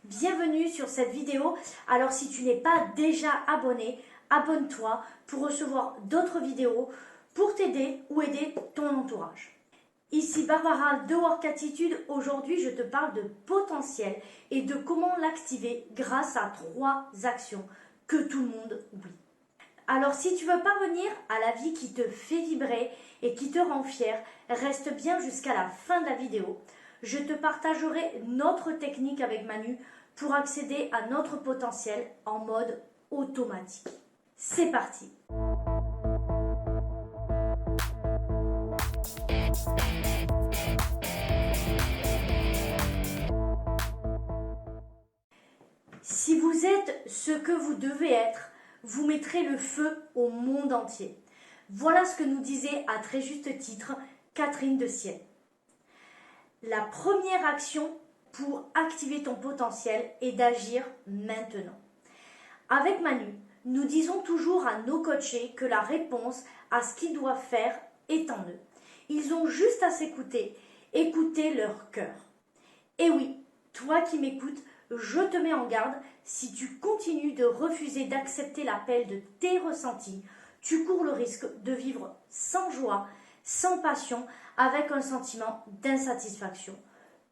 bienvenue sur cette vidéo. Alors si tu n'es pas déjà abonné, abonne-toi pour recevoir d'autres vidéos pour t'aider ou aider ton entourage. Ici Barbara de Work Attitude. Aujourd'hui je te parle de potentiel et de comment l'activer grâce à 3 actions que tout le monde oublie. Alors si tu veux parvenir à la vie qui te fait vibrer et qui te rend fier, reste bien jusqu'à la fin de la vidéo. Je te partagerai notre technique avec Manu pour accéder à notre potentiel en mode automatique. C'est parti! Si vous êtes ce que vous devez être, vous mettrez le feu au monde entier. Voilà ce que nous disait à très juste titre Catherine de Sienne. La première action pour activer ton potentiel est d'agir maintenant. Avec Manu, nous disons toujours à nos coachés que la réponse à ce qu'ils doivent faire est en eux. Ils ont juste à s'écouter, écouter leur cœur. Et oui, toi qui m'écoutes, je te mets en garde, si tu continues de refuser d'accepter l'appel de tes ressentis, tu cours le risque de vivre sans joie, sans passion, avec un sentiment d'insatisfaction.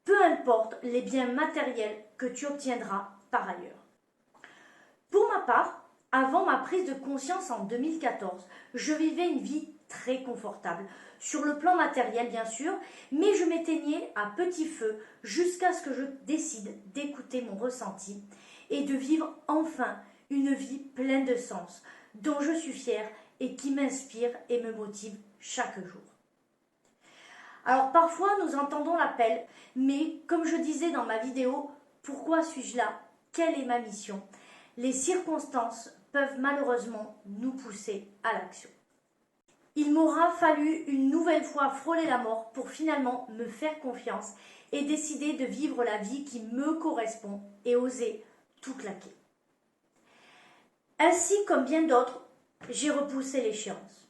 Peu importe les biens matériels que tu obtiendras par ailleurs. Pour ma part, avant ma prise de conscience en 2014, je vivais une vie très confortable, sur le plan matériel bien sûr, mais je m'éteignais à petit feu jusqu'à ce que je décide d'écouter mon ressenti et de vivre enfin une vie pleine de sens, dont je suis fière et qui m'inspire et me motive chaque jour. Alors parfois nous entendons l'appel, mais comme je disais dans ma vidéo, pourquoi suis-je là? Quelle est ma mission? Les circonstances peuvent malheureusement nous pousser à l'action. Il m'aura fallu une nouvelle fois frôler la mort pour finalement me faire confiance et décider de vivre la vie qui me correspond et oser tout claquer. Ainsi comme bien d'autres, j'ai repoussé l'échéance.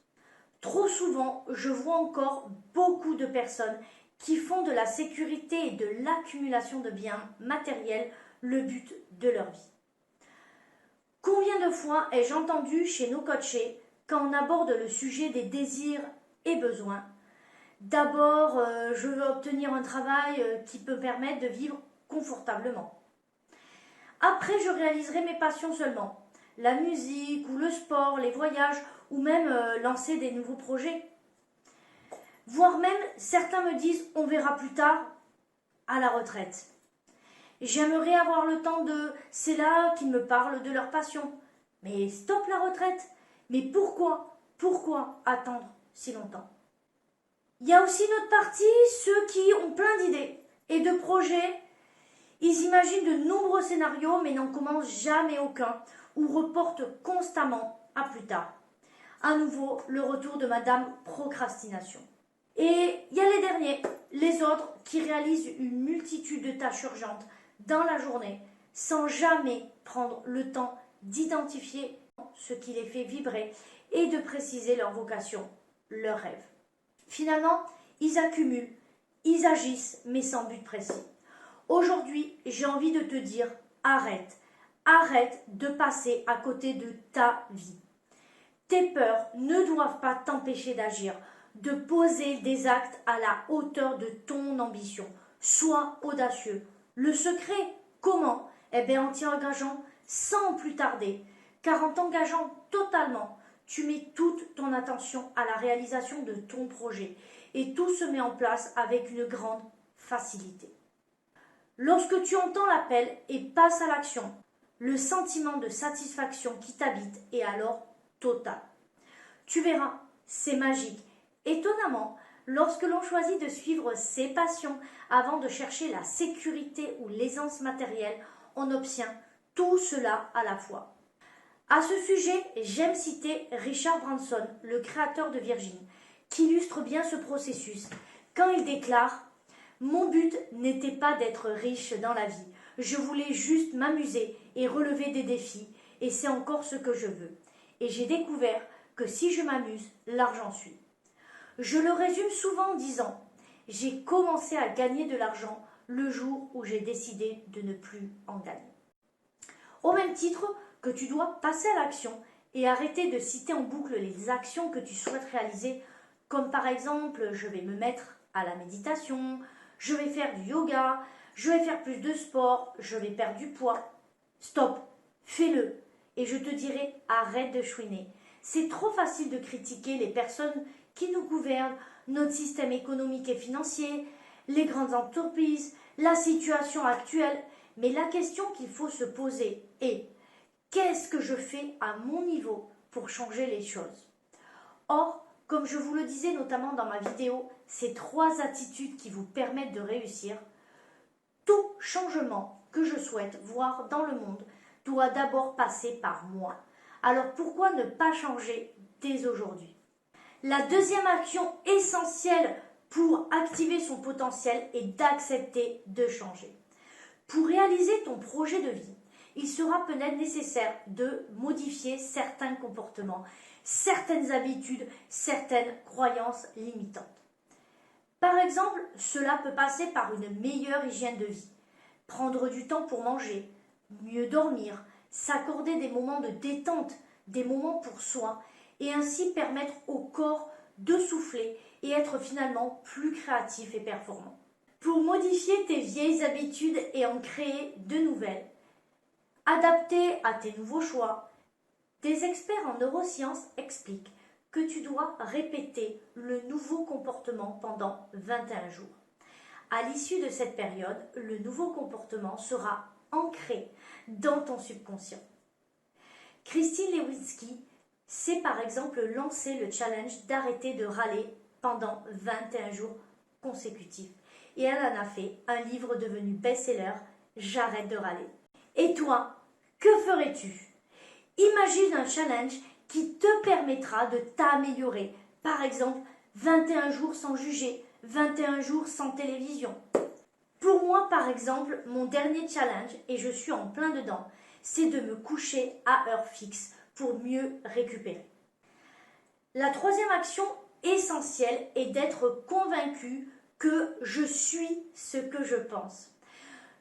Trop souvent, je vois encore beaucoup de personnes qui font de la sécurité et de l'accumulation de biens matériels le but de leur vie. Combien de fois ai-je entendu chez nos coachés, quand on aborde le sujet des désirs et besoins, d'abord, je veux obtenir un travail qui peut me permettre de vivre confortablement. Après, je réaliserai mes passions seulement, la musique ou le sport, les voyages ou même lancer des nouveaux projets. Voire même, certains me disent, on verra plus tard, à la retraite. J'aimerais avoir le temps de... C'est là qu'ils me parlent de leur passion. Mais stop la retraite! Mais pourquoi attendre si longtemps? Il y a aussi une autre partie, ceux qui ont plein d'idées et de projets. Ils imaginent de nombreux scénarios mais n'en commencent jamais aucun ou reportent constamment à plus tard. À nouveau, le retour de Madame Procrastination. Et il y a les derniers, les autres qui réalisent une multitude de tâches urgentes dans la journée sans jamais prendre le temps d'identifier ce qui les fait vibrer et de préciser leur vocation, leur rêve. Finalement, ils accumulent, ils agissent, mais sans but précis. Aujourd'hui, j'ai envie de te dire, arrête de passer à côté de ta vie. Tes peurs ne doivent pas t'empêcher d'agir, de poser des actes à la hauteur de ton ambition. Sois audacieux. Le secret, comment? Eh bien, en t'y engageant sans plus tarder. Car en t'engageant totalement, tu mets toute ton attention à la réalisation de ton projet et tout se met en place avec une grande facilité. Lorsque tu entends l'appel et passes à l'action, le sentiment de satisfaction qui t'habite est alors total. Tu verras, c'est magique. Étonnamment, lorsque l'on choisit de suivre ses passions avant de chercher la sécurité ou l'aisance matérielle, on obtient tout cela à la fois. À ce sujet, j'aime citer Richard Branson, le créateur de Virgin, qui illustre bien ce processus quand il déclare « Mon but n'était pas d'être riche dans la vie, je voulais juste m'amuser et relever des défis, et c'est encore ce que je veux. Et j'ai découvert que si je m'amuse, l'argent suit. » Je le résume souvent en disant « J'ai commencé à gagner de l'argent le jour où j'ai décidé de ne plus en gagner. Au même titre que tu dois passer à l'action et arrêter de citer en boucle les actions que tu souhaites réaliser, comme par exemple je vais me mettre à la méditation, je vais faire du yoga, je vais faire plus de sport, je vais perdre du poids. Stop, fais-le et je te dirai arrête de chouiner. C'est trop facile de critiquer les personnes qui nous gouvernent, notre système économique et financier, les grandes entreprises, la situation actuelle, mais la question qu'il faut se poser est qu'est-ce que je fais à mon niveau pour changer les choses? Or, comme je vous le disais notamment dans ma vidéo, ces 3 attitudes qui vous permettent de réussir, tout changement que je souhaite voir dans le monde doit d'abord passer par moi. Alors pourquoi ne pas changer dès aujourd'hui? La deuxième action essentielle pour activer son potentiel est d'accepter de changer. Pour réaliser ton projet de vie, il sera peut-être nécessaire de modifier certains comportements, certaines habitudes, certaines croyances limitantes. Par exemple, cela peut passer par une meilleure hygiène de vie, prendre du temps pour manger, mieux dormir, s'accorder des moments de détente, des moments pour soi, et ainsi permettre au corps de souffler et être finalement plus créatif et performant. Pour modifier tes vieilles habitudes et en créer de nouvelles, adaptées à tes nouveaux choix, des experts en neurosciences expliquent que tu dois répéter le nouveau comportement pendant 21 jours. À l'issue de cette période, le nouveau comportement sera ancré dans ton subconscient. Christine Lewinsky s'est par exemple lancé le challenge d'arrêter de râler pendant 21 jours consécutifs. Et elle en a fait un livre devenu best-seller, J'arrête de râler. Et toi, que ferais-tu? Imagine un challenge qui te permettra de t'améliorer. Par exemple, 21 jours sans juger, 21 jours sans télévision. Pour moi, par exemple, mon dernier challenge, et je suis en plein dedans, c'est de me coucher à heure fixe pour mieux récupérer. La troisième action essentielle est d'être convaincu que je suis ce que je pense.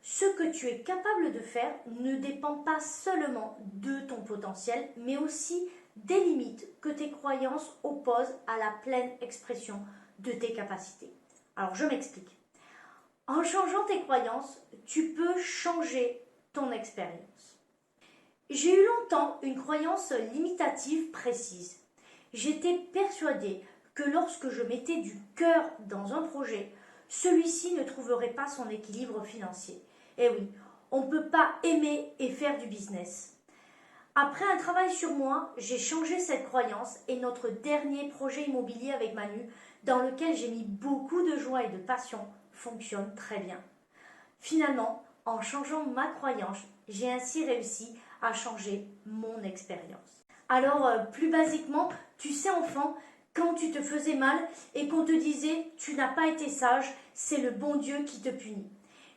Ce que tu es capable de faire ne dépend pas seulement de ton potentiel, mais aussi des limites que tes croyances opposent à la pleine expression de tes capacités. Alors je m'explique. En changeant tes croyances, tu peux changer ton expérience. J'ai eu longtemps une croyance limitative précise. J'étais persuadée que lorsque je mettais du cœur dans un projet, celui-ci ne trouverait pas son équilibre financier. Eh oui, on ne peut pas aimer et faire du business. Après un travail sur moi, j'ai changé cette croyance et notre dernier projet immobilier avec Manu, dans lequel j'ai mis beaucoup de joie et de passion, fonctionne très bien. Finalement, en changeant ma croyance, j'ai ainsi réussi à changer mon expérience. Alors, plus basiquement, tu sais enfant, quand tu te faisais mal et qu'on te disait « tu n'as pas été sage, c'est le bon Dieu qui te punit ».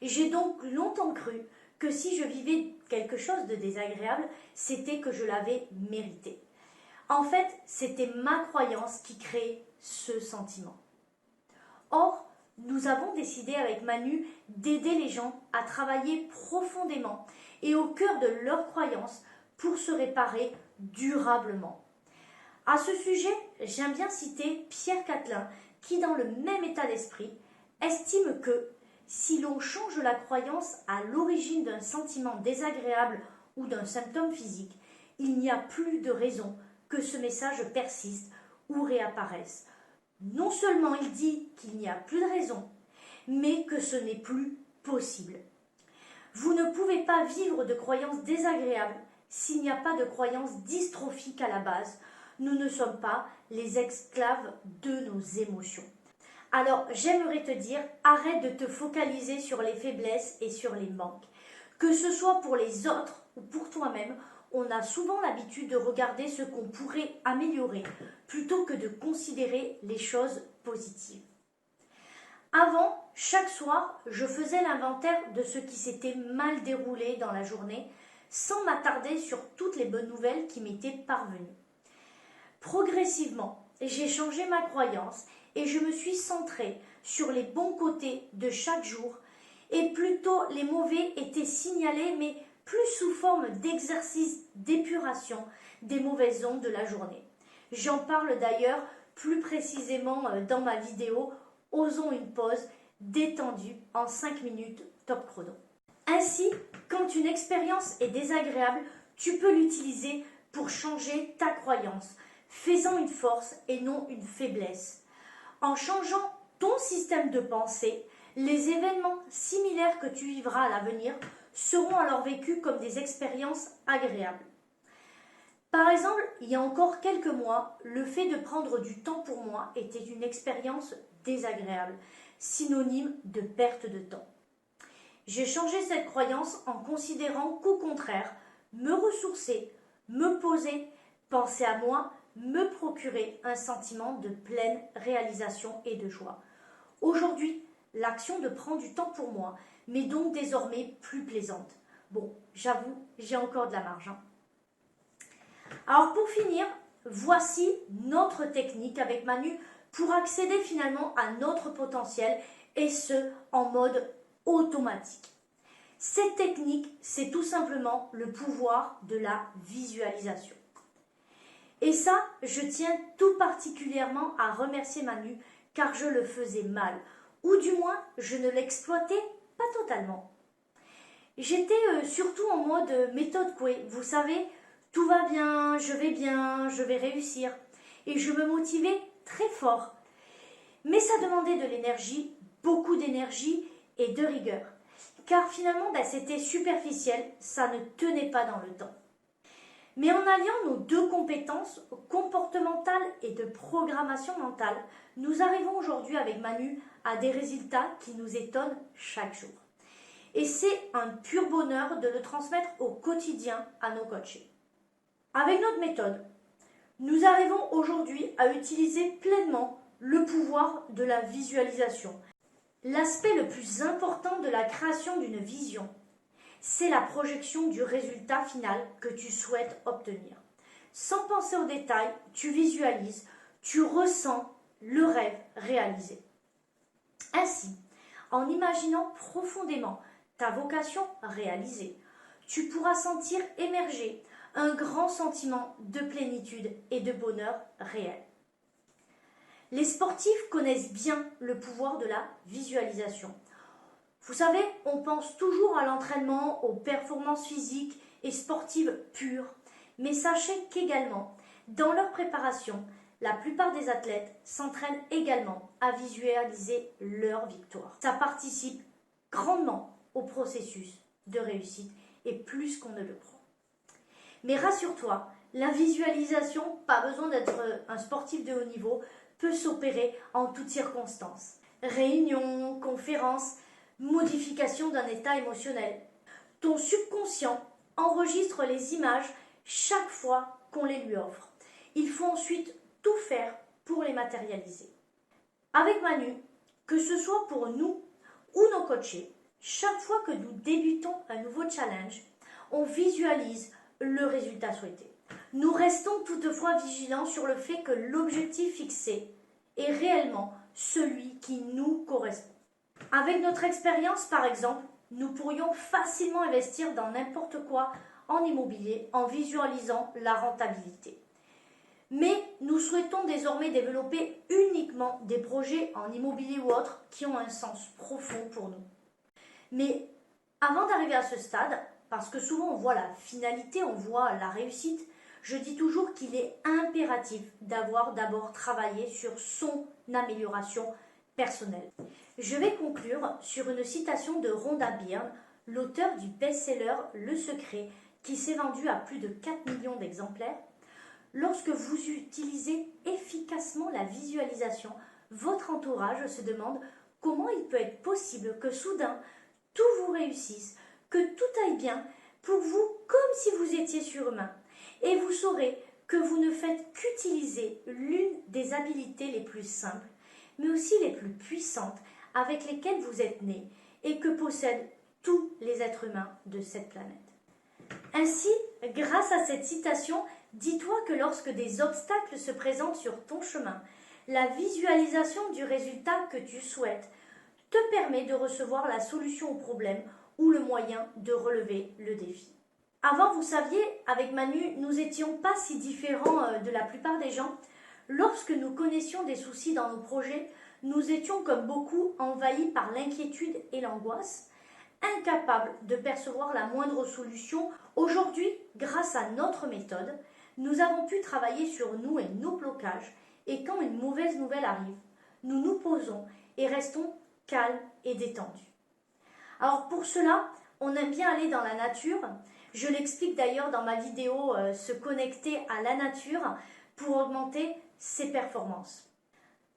J'ai donc longtemps cru que si je vivais quelque chose de désagréable, c'était que je l'avais mérité. En fait, c'était ma croyance qui créait ce sentiment. Or, nous avons décidé avec Manu d'aider les gens à travailler profondément et au cœur de leurs croyances pour se réparer durablement. À ce sujet, j'aime bien citer Pierre Catelin qui, dans le même état d'esprit, estime que si l'on change la croyance à l'origine d'un sentiment désagréable ou d'un symptôme physique, il n'y a plus de raison que ce message persiste ou réapparaisse. Non seulement il dit qu'il n'y a plus de raison, mais que ce n'est plus possible. Vous ne pouvez pas vivre de croyances désagréables s'il n'y a pas de croyances dystrophiques à la base. Nous ne sommes pas les esclaves de nos émotions. Alors, j'aimerais te dire, arrête de te focaliser sur les faiblesses et sur les manques. Que ce soit pour les autres ou pour toi-même, on a souvent l'habitude de regarder ce qu'on pourrait améliorer plutôt que de considérer les choses positives. Avant, chaque soir, je faisais l'inventaire de ce qui s'était mal déroulé dans la journée sans m'attarder sur toutes les bonnes nouvelles qui m'étaient parvenues. Progressivement, j'ai changé ma croyance et je me suis centrée sur les bons côtés de chaque jour et plutôt les mauvais étaient signalés, mais plus sous forme d'exercice d'épuration des mauvaises ondes de la journée. J'en parle d'ailleurs plus précisément dans ma vidéo « Osons une pause détendue en 5 minutes top chrono ». Ainsi, quand une expérience est désagréable, tu peux l'utiliser pour changer ta croyance, faisant une force et non une faiblesse. En changeant ton système de pensée, les événements similaires que tu vivras à l'avenir seront alors vécus comme des expériences agréables. Par exemple, il y a encore quelques mois, le fait de prendre du temps pour moi était une expérience désagréable, synonyme de perte de temps. J'ai changé cette croyance en considérant qu'au contraire, me ressourcer, me poser, penser à moi, me procurer un sentiment de pleine réalisation et de joie. Aujourd'hui, l'action de prendre du temps pour moi m'est donc désormais plus plaisante. Bon, j'avoue, j'ai encore de la marge. Alors pour finir, voici notre technique avec Manu pour accéder finalement à notre potentiel et ce en mode automatique. Cette technique, c'est tout simplement le pouvoir de la visualisation. Et ça, je tiens tout particulièrement à remercier Manu car je le faisais mal, ou du moins je ne l'exploitais pas totalement. J'étais surtout en mode méthode Coué, vous savez, tout va bien, je vais réussir. Et je me motivais très fort. Mais ça demandait de l'énergie, beaucoup d'énergie et de rigueur. Car finalement, c'était superficiel, ça ne tenait pas dans le temps. Mais en alliant nos deux compétences, comportementales et de programmation mentale, nous arrivons aujourd'hui avec Manu à des résultats qui nous étonnent chaque jour. Et c'est un pur bonheur de le transmettre au quotidien à nos coachés. Avec notre méthode, nous arrivons aujourd'hui à utiliser pleinement le pouvoir de la visualisation. L'aspect le plus important de la création d'une vision, c'est la projection du résultat final que tu souhaites obtenir. Sans penser aux détails, tu visualises, tu ressens le rêve réalisé. Ainsi, en imaginant profondément ta vocation réalisée, tu pourras sentir émerger un grand sentiment de plénitude et de bonheur réel. Les sportifs connaissent bien le pouvoir de la visualisation. Vous savez, on pense toujours à l'entraînement, aux performances physiques et sportives pures. Mais sachez qu'également, dans leur préparation, la plupart des athlètes s'entraînent également à visualiser leur victoire. Ça participe grandement au processus de réussite et plus qu'on ne le croit. Mais rassure-toi, la visualisation, pas besoin d'être un sportif de haut niveau, peut s'opérer en toutes circonstances. Réunion, conférence, modification d'un état émotionnel. Ton subconscient enregistre les images chaque fois qu'on les lui offre. Il faut ensuite tout faire pour les matérialiser. Avec Manu, que ce soit pour nous ou nos coachés, chaque fois que nous débutons un nouveau challenge, on visualise le résultat souhaité. Nous restons toutefois vigilants sur le fait que l'objectif fixé est réellement celui qui nous correspond. Avec notre expérience, par exemple, nous pourrions facilement investir dans n'importe quoi en immobilier en visualisant la rentabilité. Mais nous souhaitons désormais développer uniquement des projets en immobilier ou autres qui ont un sens profond pour nous. Mais avant d'arriver à ce stade, parce que souvent on voit la finalité, on voit la réussite, je dis toujours qu'il est impératif d'avoir d'abord travaillé sur son amélioration personnelle. Je vais conclure sur une citation de Rhonda Byrne, l'auteur du best-seller Le Secret, qui s'est vendu à plus de 4 millions d'exemplaires. Lorsque vous utilisez efficacement la visualisation, votre entourage se demande comment il peut être possible que soudain tout vous réussisse, que tout aille bien pour vous comme si vous étiez surhumain. Et vous saurez que vous ne faites qu'utiliser l'une des habiletés les plus simples, mais aussi les plus puissantes avec lesquelles vous êtes né et que possèdent tous les êtres humains de cette planète. Ainsi, grâce à cette citation, dis-toi que lorsque des obstacles se présentent sur ton chemin, la visualisation du résultat que tu souhaites te permet de recevoir la solution au problème ou le moyen de relever le défi. Avant, vous saviez, avec Manu, nous n'étions pas si différents de la plupart des gens. Lorsque nous connaissions des soucis dans nos projets, nous étions comme beaucoup envahis par l'inquiétude et l'angoisse, incapables de percevoir la moindre solution. Aujourd'hui, grâce à notre méthode, nous avons pu travailler sur nous et nos blocages, et quand une mauvaise nouvelle arrive, nous nous posons et restons calmes et détendus. Alors pour cela, on aime bien aller dans la nature. Je l'explique d'ailleurs dans ma vidéo se connecter à la nature pour augmenter ses performances.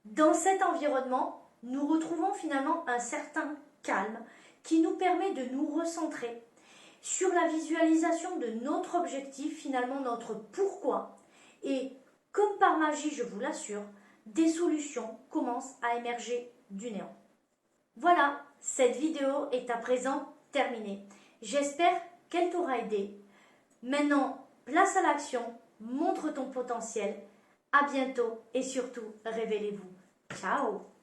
Dans cet environnement, nous retrouvons finalement un certain calme qui nous permet de nous recentrer sur la visualisation de notre objectif, finalement notre pourquoi. Et comme par magie, je vous l'assure, des solutions commencent à émerger du néant. Voilà, cette vidéo est à présent terminée. J'espère qu'elle t'aura aidé. Maintenant, place à l'action, montre ton potentiel. À bientôt et surtout, révélez-vous. Ciao!